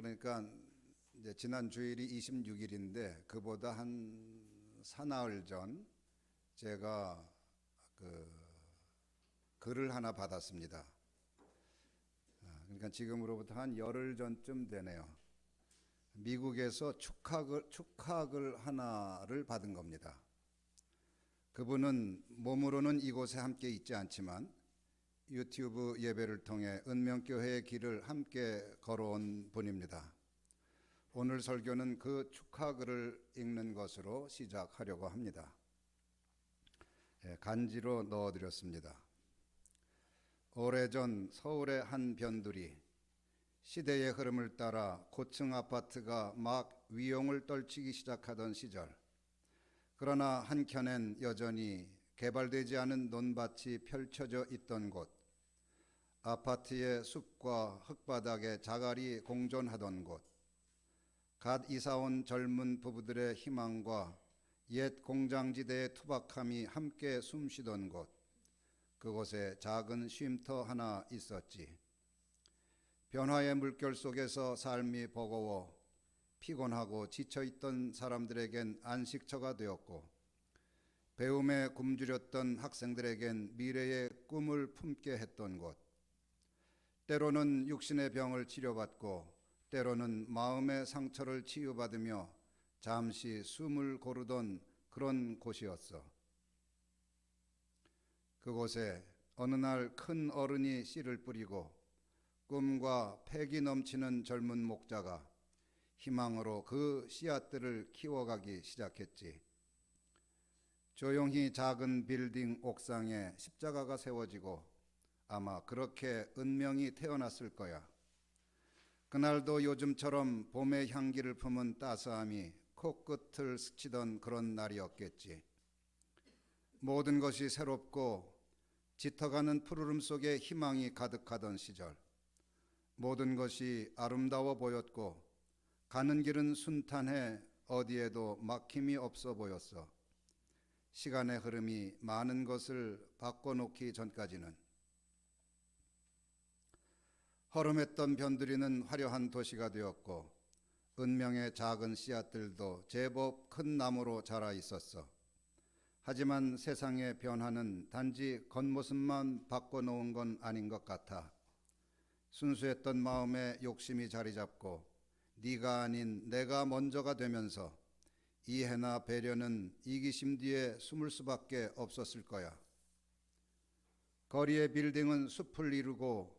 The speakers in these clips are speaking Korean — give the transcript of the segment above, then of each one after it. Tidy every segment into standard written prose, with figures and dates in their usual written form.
그러니까 이제 지난 주일이 26일인데 그보다 한 사나흘 전 제가 그 글을 하나 받았습니다. 그러니까 지금으로부터 한 열흘 전쯤 되네요. 미국에서 축하글 하나를 받은 겁니다. 그분은 몸으로는 이곳에 함께 있지 않지만 유튜브 예배를 통해 은명교회의 길을 함께 걸어온 분입니다. 오늘 설교는 그 축하글을 읽는 것으로 시작하려고 합니다. 간지로 넣어드렸습니다. 오래전 서울의 한 변두리, 시대의 흐름을 따라 고층 아파트가 막 위용을 떨치기 시작하던 시절, 그러나 한켠엔 여전히 개발되지 않은 논밭이 펼쳐져 있던 곳, 아파트의 숲과 흙바닥에 자갈이 공존하던 곳, 갓 이사온 젊은 부부들의 희망과 옛 공장지대의 투박함이 함께 숨쉬던 곳, 그곳에 작은 쉼터 하나 있었지. 변화의 물결 속에서 삶이 버거워 피곤하고 지쳐있던 사람들에겐 안식처가 되었고, 배움에 굶주렸던 학생들에겐 미래의 꿈을 품게 했던 곳, 때로는 육신의 병을 치료받고 때로는 마음의 상처를 치유받으며 잠시 숨을 고르던 그런 곳이었어. 그곳에 어느 날 큰 어른이 씨를 뿌리고 꿈과 패기 넘치는 젊은 목자가 희망으로 그 씨앗들을 키워가기 시작했지. 조용히 작은 빌딩 옥상에 십자가가 세워지고 아마 그렇게 은명이 태어났을 거야. 그날도 요즘처럼 봄의 향기를 품은 따스함이 코끝을 스치던 그런 날이었겠지. 모든 것이 새롭고 짙어가는 푸르름 속에 희망이 가득하던 시절, 모든 것이 아름다워 보였고 가는 길은 순탄해 어디에도 막힘이 없어 보였어. 시간의 흐름이 많은 것을 바꿔놓기 전까지는. 허름했던 변두리는 화려한 도시가 되었고 은명의 작은 씨앗들도 제법 큰 나무로 자라 있었어. 하지만 세상의 변화는 단지 겉모습만 바꿔놓은 건 아닌 것 같아. 순수했던 마음에 욕심이 자리 잡고 네가 아닌 내가 먼저가 되면서 이해나 배려는 이기심 뒤에 숨을 수밖에 없었을 거야. 거리의 빌딩은 숲을 이루고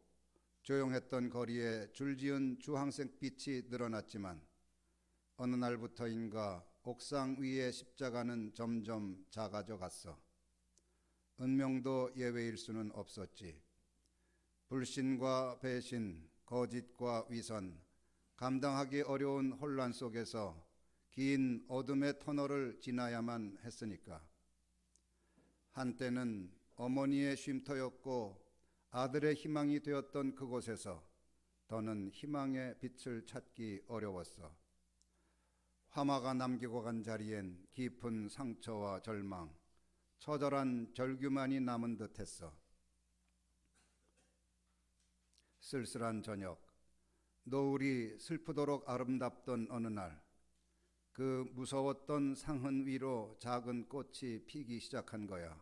조용했던 거리에 줄지은 주황색 빛이 늘어났지만 어느 날부터인가 옥상 위의 십자가는 점점 작아져 갔어. 은명도 예외일 수는 없었지. 불신과 배신, 거짓과 위선, 감당하기 어려운 혼란 속에서 긴 어둠의 터널을 지나야만 했으니까. 한때는 어머니의 쉼터였고 아들의 희망이 되었던 그곳에서 더는 희망의 빛을 찾기 어려웠어. 화마가 남기고 간 자리엔 깊은 상처와 절망, 처절한 절규만이 남은 듯했어. 쓸쓸한 저녁, 노을이 슬프도록 아름답던 어느 날, 그 무서웠던 상흔 위로 작은 꽃이 피기 시작한 거야.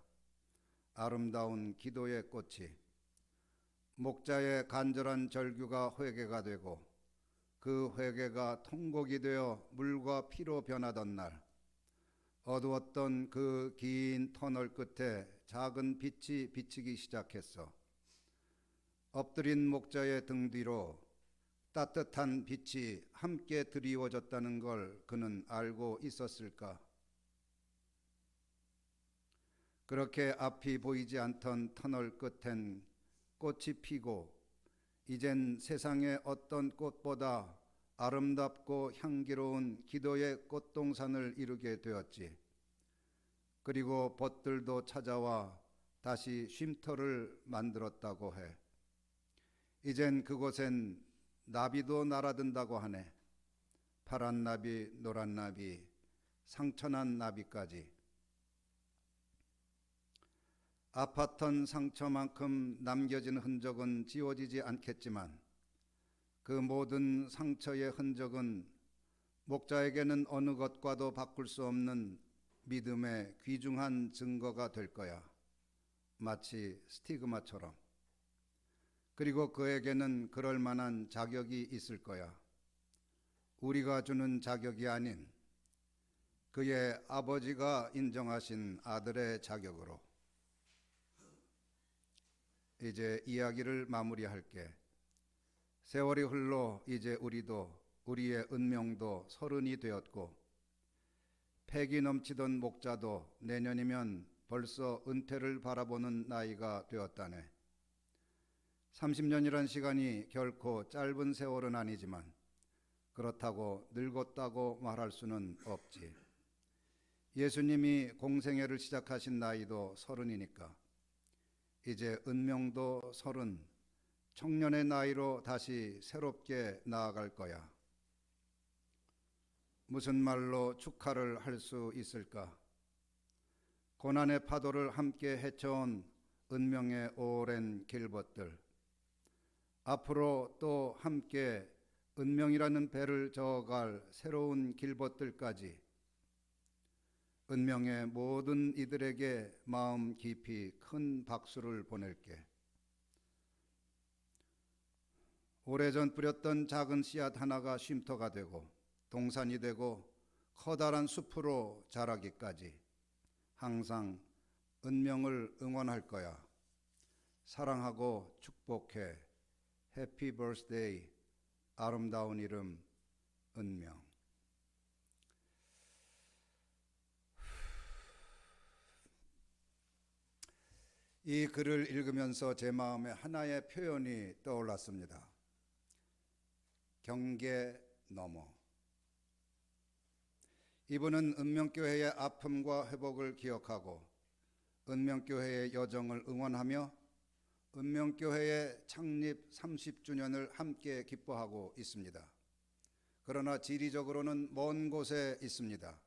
아름다운 기도의 꽃이. 목자의 간절한 절규가 회개가 되고 그 회개가 통곡이 되어 물과 피로 변하던 날, 어두웠던 그 긴 터널 끝에 작은 빛이 비치기 시작했어. 엎드린 목자의 등 뒤로 따뜻한 빛이 함께 드리워졌다는 걸 그는 알고 있었을까? 그렇게 앞이 보이지 않던 터널 끝엔 꽃이 피고 이젠 세상의 어떤 꽃보다 아름답고 향기로운 기도의 꽃동산을 이루게 되었지. 그리고 벗들도 찾아와 다시 쉼터를 만들었다고 해. 이젠 그곳엔 나비도 날아든다고 하네. 파란 나비, 노란 나비, 상처난 나비까지. 아팠던 상처만큼 남겨진 흔적은 지워지지 않겠지만 그 모든 상처의 흔적은 목자에게는 어느 것과도 바꿀 수 없는 믿음의 귀중한 증거가 될 거야. 마치 스티그마처럼. 그리고 그에게는 그럴 만한 자격이 있을 거야. 우리가 주는 자격이 아닌 그의 아버지가 인정하신 아들의 자격으로. 이제 이야기를 마무리할게. 세월이 흘러 이제 우리의 은명도 30이 되었고, 패기 넘치던 목자도 내년이면 벌써 은퇴를 바라보는 나이가 되었다네. 30년이란 시간이 결코 짧은 세월은 아니지만 그렇다고 늙었다고 말할 수는 없지. 예수님이 공생애를 시작하신 나이도 30이니까 이제 은명도 30, 청년의 나이로 다시 새롭게 나아갈 거야. 무슨 말로 축하를 할 수 있을까? 고난의 파도를 함께 헤쳐온 은명의 오랜 길벗들, 앞으로 또 함께 은명이라는 배를 저어갈 새로운 길벗들까지 은명의 모든 이들에게 마음 깊이 큰 박수를 보낼게. 오래전 뿌렸던 작은 씨앗 하나가 쉼터가 되고 동산이 되고 커다란 숲으로 자라기까지 항상 은명을 응원할 거야. 사랑하고 축복해. 해피 버스데이. 아름다운 이름 은명. 이 글을 읽으면서 제 마음에 하나의 표현이 떠올랐습니다. 경계 너머. 이분은 은명교회의 아픔과 회복을 기억하고 은명교회의 여정을 응원하며 은명교회의 창립 30주년을 함께 기뻐하고 있습니다. 그러나 지리적으로는 먼 곳에 있습니다.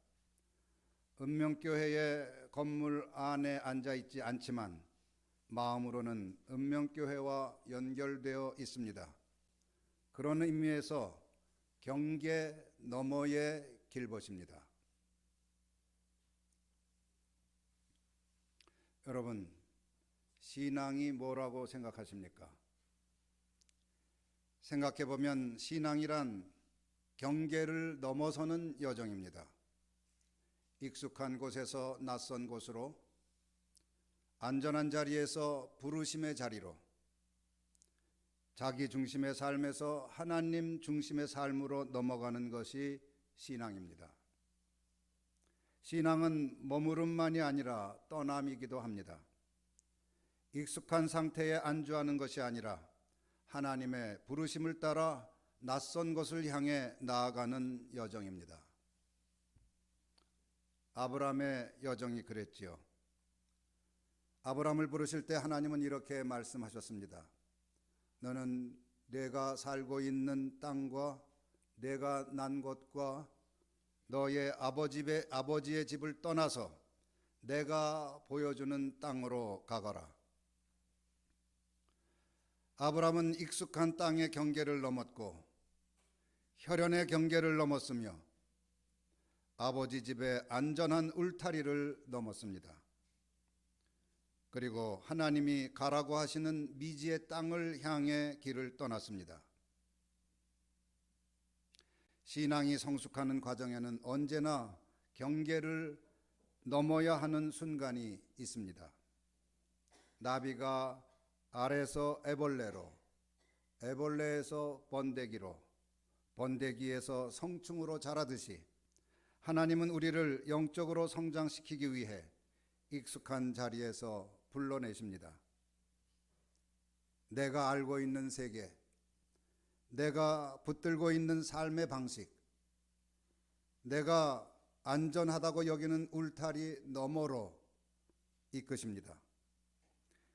은명교회의 건물 안에 앉아 있지 않지만 마음으로는 은명교회와 연결되어 있습니다. 그런 의미에서 경계 너머의 길벗입니다. 여러분, 신앙이 뭐라고 생각하십니까? 생각해보면 신앙이란 경계를 넘어서는 여정입니다. 익숙한 곳에서 낯선 곳으로, 안전한 자리에서 부르심의 자리로, 자기 중심의 삶에서 하나님 중심의 삶으로 넘어가는 것이 신앙입니다. 신앙은 머무름만이 아니라 떠남이기도 합니다. 익숙한 상태에 안주하는 것이 아니라 하나님의 부르심을 따라 낯선 곳을 향해 나아가는 여정입니다. 아브라함의 여정이 그랬지요. 아브라함을 부르실 때 하나님은 이렇게 말씀하셨습니다. 너는 내가 살고 있는 땅과 내가 난 곳과 너의 아버지의 집을 떠나서 내가 보여주는 땅으로 가거라. 아브라함은 익숙한 땅의 경계를 넘었고 혈연의 경계를 넘었으며 아버지 집의 안전한 울타리를 넘었습니다. 그리고 하나님이 가라고 하시는 미지의 땅을 향해 길을 떠났습니다. 신앙이 성숙하는 과정에는 언제나 경계를 넘어야 하는 순간이 있습니다. 나비가 알에서 애벌레로, 애벌레에서 번데기로, 번데기에서 성충으로 자라듯이 하나님은 우리를 영적으로 성장시키기 위해 익숙한 자리에서 불러내십니다. 내가 알고 있는 세계, 내가 붙들고 있는 삶의 방식, 내가 안전하다고 여기는 울타리 너머로 이끄십니다.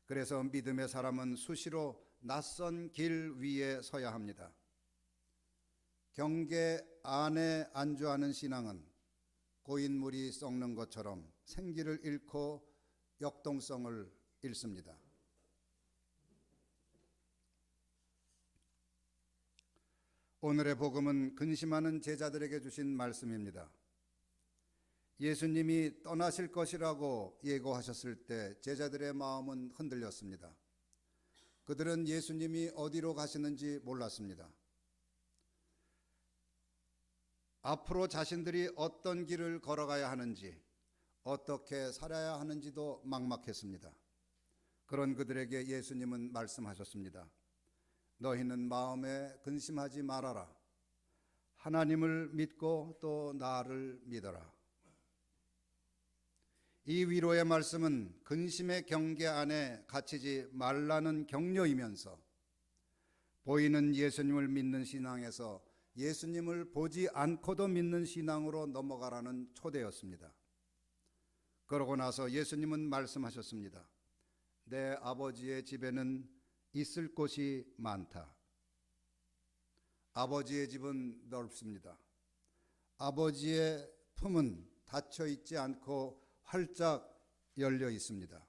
그래서 믿음의 사람은 수시로 낯선 길 위에 서야 합니다. 경계 안에 안주하는 신앙은 고인물이 썩는 것처럼 생기를 잃고 역동성을 잃습니다. 오늘의 복음은 근심하는 제자들에게 주신 말씀입니다. 예수님이 떠나실 것이라고 예고하셨을 때 제자들의 마음은 흔들렸습니다. 그들은 예수님이 어디로 가시는지 몰랐습니다. 앞으로 자신들이 어떤 길을 걸어가야 하는지, 어떻게 살아야 하는지도 막막했습니다. 그런 그들에게 예수님은 말씀하셨습니다. 너희는 마음에 근심하지 말아라. 하나님을 믿고 또 나를 믿어라. 이 위로의 말씀은 근심의 경계 안에 갇히지 말라는 격려이면서 보이는 예수님을 믿는 신앙에서 예수님을 보지 않고도 믿는 신앙으로 넘어가라는 초대였습니다. 그러고 나서 예수님은 말씀하셨습니다. 내 아버지의 집에는 있을 곳이 많다. 아버지의 집은 넓습니다. 아버지의 품은 닫혀 있지 않고 활짝 열려 있습니다.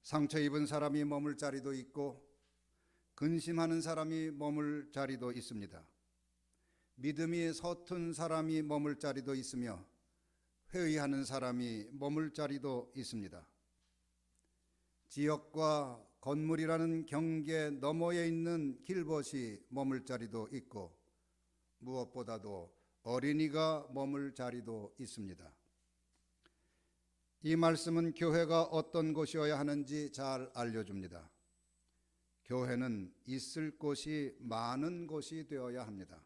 상처 입은 사람이 머물 자리도 있고 근심하는 사람이 머물 자리도 있습니다. 믿음이 서툰 사람이 머물 자리도 있으며 회의하는 사람이 머물 자리도 있습니다. 지역과 건물이라는 경계 너머에 있는 길벗이 머물 자리도 있고 무엇보다도 어린이가 머물 자리도 있습니다. 이 말씀은 교회가 어떤 곳이어야 하는지 잘 알려줍니다. 교회는 있을 곳이 많은 곳이 되어야 합니다.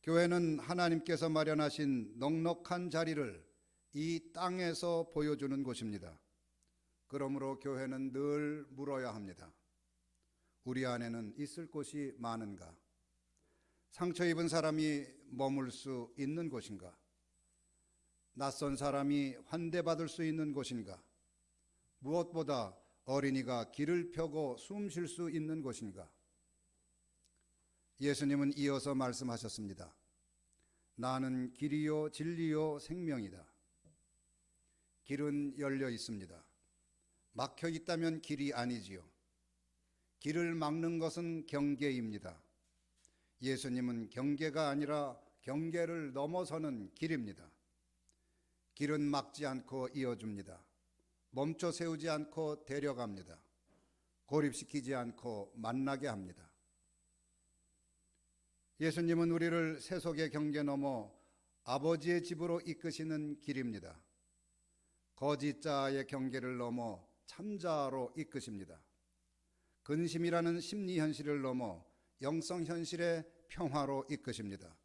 교회는 하나님께서 마련하신 넉넉한 자리를 이 땅에서 보여주는 곳입니다. 그러므로 교회는 늘 물어야 합니다. 우리 안에는 있을 곳이 많은가? 상처 입은 사람이 머물 수 있는 곳인가? 낯선 사람이 환대받을 수 있는 곳인가? 무엇보다 어린이가 길을 펴고 숨 쉴 수 있는 곳인가? 예수님은 이어서 말씀하셨습니다. 나는 길이요 진리요 생명이다. 길은 열려 있습니다. 막혀 있다면 길이 아니지요. 길을 막는 것은 경계입니다. 예수님은 경계가 아니라 경계를 넘어서는 길입니다. 길은 막지 않고 이어줍니다. 멈춰 세우지 않고 데려갑니다. 고립시키지 않고 만나게 합니다. 예수님은 우리를 세속의 경계 넘어 아버지의 집으로 이끄시는 길입니다. 거짓자의 경계를 넘어 참자로 이끄십니다. 근심이라는 심리 현실을 넘어 영성 현실의 평화로 이끄십니다.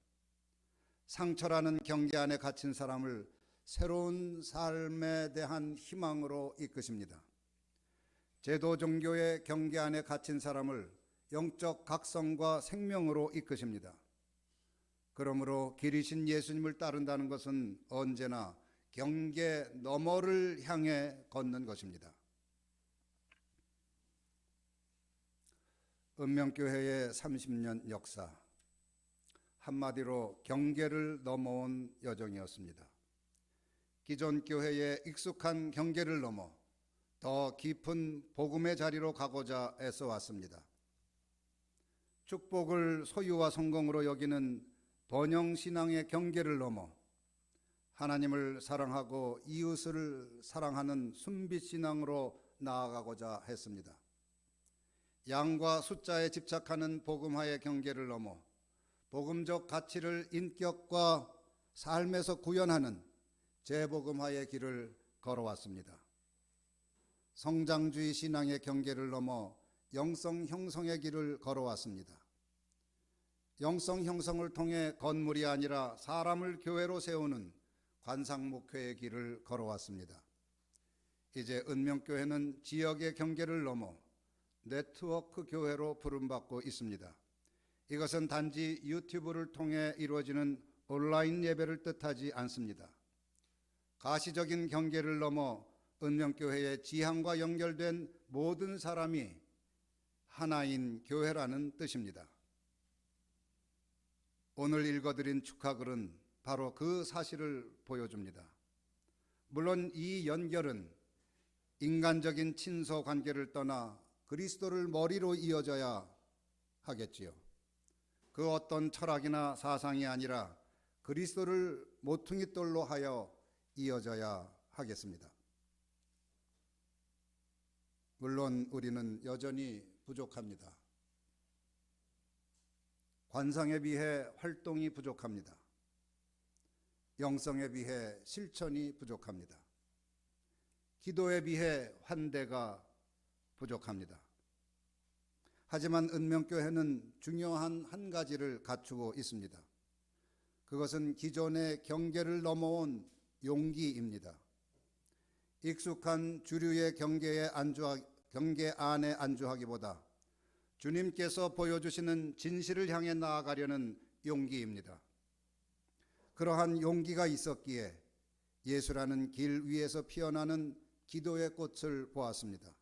상처라는 경계 안에 갇힌 사람을 새로운 삶에 대한 희망으로 이끄십니다. 제도 종교의 경계 안에 갇힌 사람을 영적 각성과 생명으로 이끄십니다. 그러므로 길이신 예수님을 따른다는 것은 언제나 경계 너머를 향해 걷는 것입니다. 은명교회의 30년 역사, 한마디로 경계를 넘어온 여정이었습니다. 기존 교회의 익숙한 경계를 넘어 더 깊은 복음의 자리로 가고자 애써왔습니다. 축복을 소유와 성공으로 여기는 번영신앙의 경계를 넘어 하나님을 사랑하고 이웃을 사랑하는 순빛신앙으로 나아가고자 했습니다. 양과 숫자에 집착하는 복음화의 경계를 넘어 복음적 가치를 인격과 삶에서 구현하는 재복음화의 길을 걸어왔습니다. 성장주의 신앙의 경계를 넘어 영성 형성의 길을 걸어왔습니다. 영성 형성을 통해 건물이 아니라 사람을 교회로 세우는 관상목회의 길을 걸어왔습니다. 이제 은명교회는 지역의 경계를 넘어 네트워크 교회로 부름받고 있습니다. 이것은 단지 유튜브를 통해 이루어지는 온라인 예배를 뜻하지 않습니다. 가시적인 경계를 넘어 은명교회의 지향과 연결된 모든 사람이 하나인 교회라는 뜻입니다. 오늘 읽어드린 축하글은 바로 그 사실을 보여줍니다. 물론 이 연결은 인간적인 친소 관계를 떠나 그리스도를 머리로 이어져야 하겠지요. 그 어떤 철학이나 사상이 아니라 그리스도를 모퉁이돌로 하여 이어져야 하겠습니다. 물론 우리는 여전히 부족합니다. 관상에 비해 활동이 부족합니다. 영성에 비해 실천이 부족합니다. 기도에 비해 환대가 부족합니다. 하지만 은명교회는 중요한 한 가지를 갖추고 있습니다. 그것은 기존의 경계를 넘어온 용기입니다. 익숙한 주류의 경계 안에 안주하기보다 주님께서 보여주시는 진실을 향해 나아가려는 용기입니다. 그러한 용기가 있었기에 예수라는 길 위에서 피어나는 기도의 꽃을 보았습니다.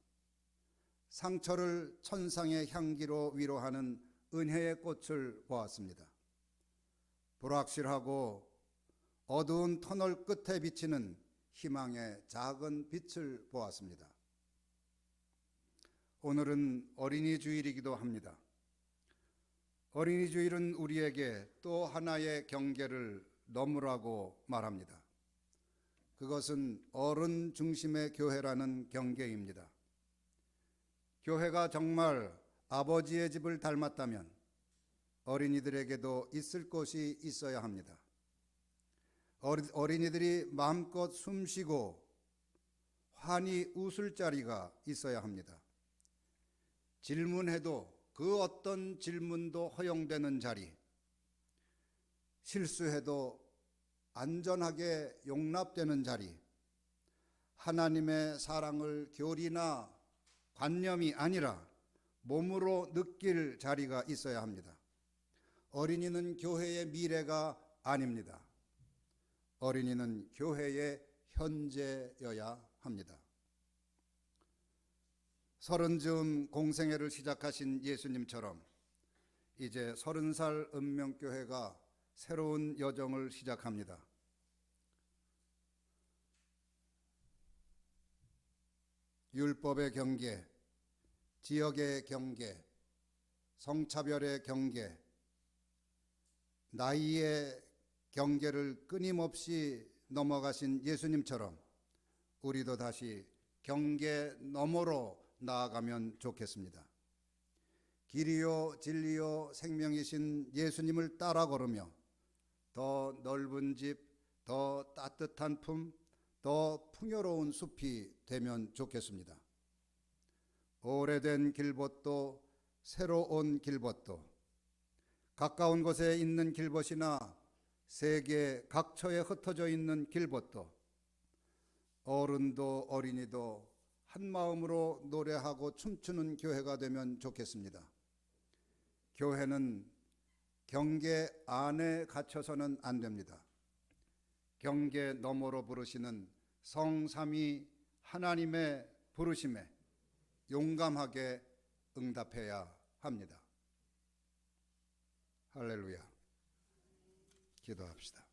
상처를 천상의 향기로 위로하는 은혜의 꽃을 보았습니다. 불확실하고 어두운 터널 끝에 비치는 희망의 작은 빛을 보았습니다. 오늘은 어린이 주일이기도 합니다. 어린이 주일은 우리에게 또 하나의 경계를 넘으라고 말합니다. 그것은 어른 중심의 교회라는 경계입니다. 교회가 정말 아버지의 집을 닮았다면 어린이들에게도 있을 곳이 있어야 합니다. 어린이들이 마음껏 숨쉬고 환히 웃을 자리가 있어야 합니다. 질문해도 그 어떤 질문도 허용되는 자리, 실수해도 안전하게 용납되는 자리, 하나님의 사랑을 교리나 관념이 아니라 몸으로 느낄 자리가 있어야 합니다. 어린이는 교회의 미래가 아닙니다. 어린이는 교회의 현재여야 합니다. 30즈음 공생애를 시작하신 예수님처럼 이제 30살 은명교회가 새로운 여정을 시작합니다. 율법의 경계, 지역의 경계, 성차별의 경계, 나이의 경계를 끊임없이 넘어가신 예수님처럼 우리도 다시 경계 너머로 나아가면 좋겠습니다. 길이요 진리요 생명이신 예수님을 따라 걸으며 더 넓은 집, 더 따뜻한 품, 더 풍요로운 숲이 되면 좋겠습니다. 오래된 길벗도 새로 온 길벗도 가까운 곳에 있는 길벗이나 세계 각처에 흩어져 있는 길벗도 어른도 어린이도 한 마음으로 노래하고 춤추는 교회가 되면 좋겠습니다. 교회는 경계 안에 갇혀서는 안 됩니다. 경계 너머로 부르시는 성삼위 하나님의 부르심에 용감하게 응답해야 합니다. 할렐루야. 기도합시다.